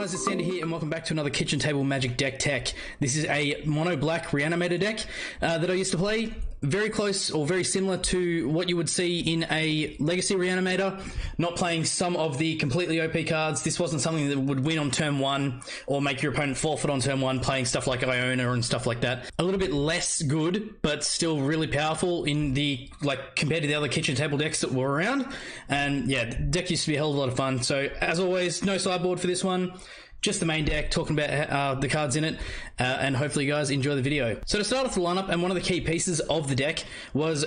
guys, it's Sandy here and welcome back to another Kitchen Table Magic deck tech. This is a mono black Reanimator deck that I used to play. Very close or very similar to what you would see in a Legacy Reanimator. Not playing some of the completely OP cards. This wasn't something that would win on turn 1 or make your opponent forfeit on turn 1, playing stuff like Iona and stuff like that. A little bit less good, but still really powerful in the, compared to the other Kitchen Table decks that were around. And yeah, the deck used to be a hell of a lot of fun. So as always, no sideboard for this one. Just the main deck, talking about the cards in it, and hopefully you guys enjoy the video. So to start off the lineup, and one of the key pieces of the deck was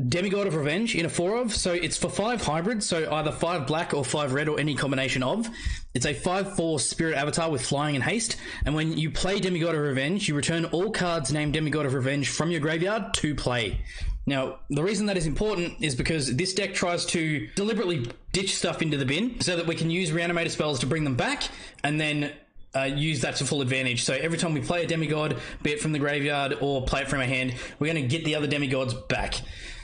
Demigod of Revenge in a 4 of. So it's for 5 hybrids, so either 5 black or 5 red or any combination of. It's a 5/4 spirit avatar with flying and haste, and when you play Demigod of Revenge, you return all cards named Demigod of Revenge from your graveyard to play. Now, the reason that is important is because this deck tries to deliberately ditch stuff into the bin so that we can use Reanimator spells to bring them back and then use that to full advantage. So every time we play a demigod, be it from the graveyard or play it from our hand, we're going to get the other demigods back.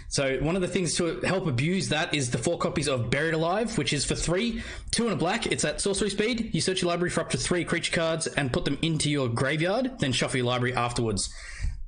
So one of the things to help abuse that is the 4 copies of Buried Alive, which is for 3, 2 and a black. It's at sorcery speed. You search your library for up to 3 creature cards and put them into your graveyard, then shuffle your library afterwards.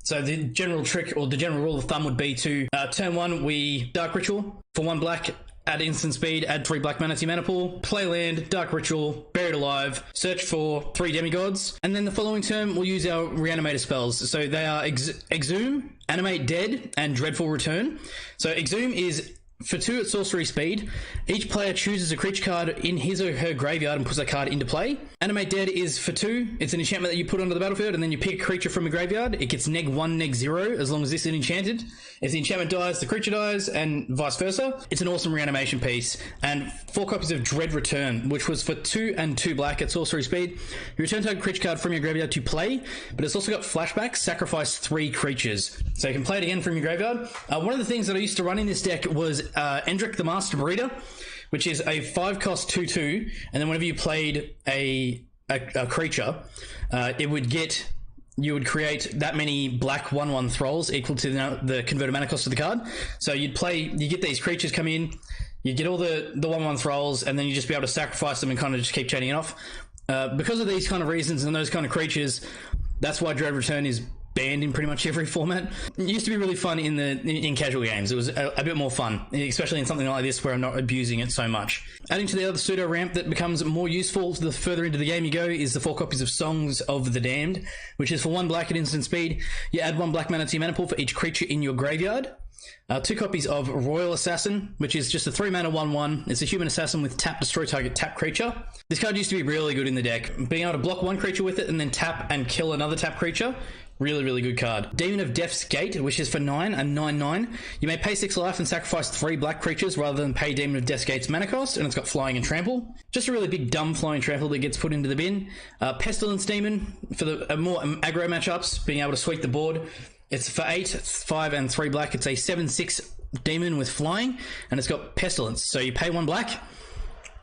So the general trick, or the general rule of thumb, would be to turn 1, we Dark Ritual for 1 black, add instant speed, add 3 black mana to your mana pool, play land, Dark Ritual, Buried Alive, search for 3 demigods, and then the following turn we'll use our Reanimator spells. So they are Exhume, Animate Dead, and Dreadful Return. So Exhume is for 2 at sorcery speed. Each player chooses a creature card in his or her graveyard and puts that card into play. Animate Dead is for 2. It's an enchantment that you put onto the battlefield, and then you pick a creature from a graveyard. It gets -1, -0 as long as this is enchanted. If the enchantment dies, the creature dies, and vice versa. It's an awesome reanimation piece. And 4 copies of Dread Return, which was for 2 and 2 black at sorcery speed. You return target creature card from your graveyard to play, but it's also got flashback, sacrifice 3 creatures. So you can play it again from your graveyard. One of the things that I used to run in this deck was Endrick the Master Breeder, which is a 5-cost 2/2, and then whenever you played a creature, you would create that many black 1/1 thralls equal to the converted mana cost of the card. So you get these creatures come in, you get all the 1/1 thralls, and then you just be able to sacrifice them and kind of just keep chaining it off. Because of these kind of reasons and those kind of creatures, that's why Dread Return is banned in pretty much every format. It used to be really fun in casual games. It was a bit more fun, especially in something like this where I'm not abusing it so much. Adding to the other pseudo ramp that becomes more useful the further into the game you go is the 4 copies of Songs of the Damned, which is for 1 black at instant speed. You add 1 black mana to your mana pool for each creature in your graveyard. 2 copies of Royal Assassin, which is just a 3 mana 1/1. It's a human assassin with tap, destroy target, tap creature. This card used to be really good in the deck. Being able to block 1 creature with it and then tap and kill another tap creature. Really, really good card. Demon of Death's Gate, which is for 9 and 9/9. You may pay 6 life and sacrifice 3 black creatures rather than pay Demon of Death's Gate's mana cost, and it's got flying and trample. Just a really big dumb flying trample that gets put into the bin. Pestilence Demon for the more aggro matchups, being able to sweep the board. It's for 8, 5 and 3 black. It's a 7/6 demon with flying, and it's got Pestilence. So you pay 1 black,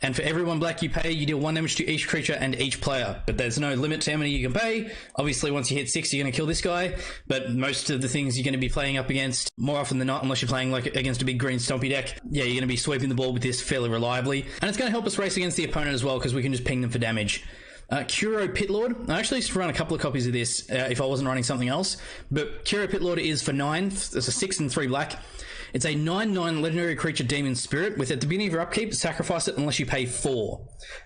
and for every 1 black you pay, you deal 1 damage to each creature and each player. But there's no limit to how many you can pay. Obviously, once you hit 6, you're going to kill this guy. But most of the things you're going to be playing up against, more often than not, unless you're playing against a big green stompy deck, yeah, you're going to be sweeping the ball with this fairly reliably. And it's going to help us race against the opponent as well, because we can just ping them for damage. Kuro Pitlord. I actually used to run a couple of copies of this if I wasn't running something else. But Kuro Pitlord is for 9. It's a 6 and 3 black. It's a 9/9 legendary creature demon spirit with at the beginning of your upkeep, sacrifice it unless you pay 4.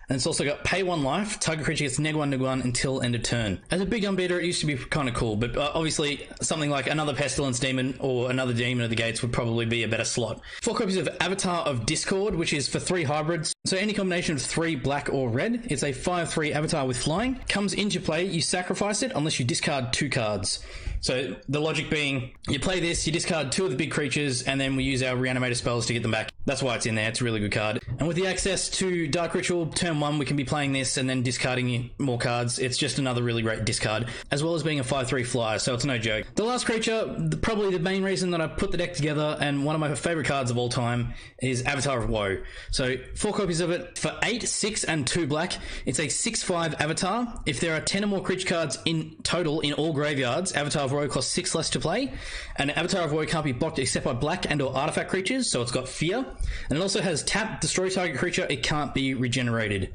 And it's also got pay 1 life, target creature gets -1/1 until end of turn. As a big unbeater, it used to be kind of cool, but obviously something like another Pestilence Demon or another Demon of the Gates would probably be a better slot. 4 copies of Avatar of Discord, which is for 3 hybrids. So any combination of 3 black or red. It's a 5/3 avatar with flying. Comes into play, you sacrifice it unless you discard 2 cards. So the logic being, you play this, you discard 2 of the big creatures, and then we use our Reanimator spells to get them back. That's why it's in there. It's a really good card. And with the access to Dark Ritual, turn 1, we can be playing this and then discarding more cards. It's just another really great discard, as well as being a 5/3 flyer, so it's no joke. The last creature, probably the main reason that I put the deck together, and one of my favorite cards of all time, is Avatar of Woe. So 4 copies of it for 8, 6 and 2 black. It's a 6/5 avatar. If there are 10 or more creature cards in total in all graveyards, Avatar of Woe costs 6 less to play, and Avatar of Woe can't be blocked except by black and or artifact creatures, so it's got fear, and it also has tap, destroy target creature, it can't be regenerated.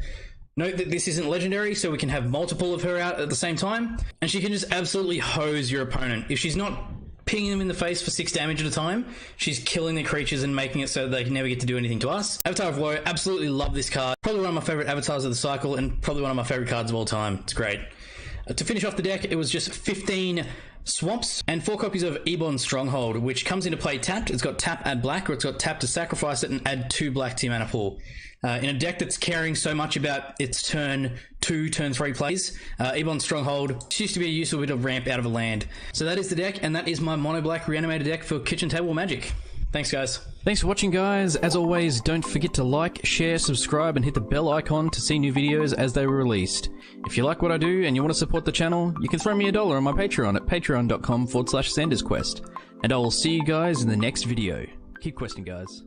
Note that this isn't legendary, so we can have multiple of her out at the same time, and she can just absolutely hose your opponent. If she's not pinging them in the face for 6 damage at a time, she's killing the creatures and making it so they can never get to do anything to us. Avatar of Woe, absolutely love this card. Probably one of my favourite avatars of the cycle, and probably one of my favourite cards of all time. It's great. To finish off the deck, it was just 15 swamps and 4 copies of Ebon Stronghold, which comes into play tapped. It's got tap, add black, or it's got tap to sacrifice it and add 2 black to your mana pool. In a deck that's caring so much about its turn 2, turn 3 plays, Ebon Stronghold used to be a useful bit of ramp out of a land. So that is the deck, and that is my mono black Reanimator deck for Kitchen Table Magic. Thanks, guys. Thanks for watching, guys. As always, don't forget to like, share, subscribe, and hit the bell icon to see new videos as they were released. If you like what I do and you want to support the channel, you can throw me $1 on my Patreon at patreon.com/ZandersQuest. And I will see you guys in the next video. Keep questing, guys.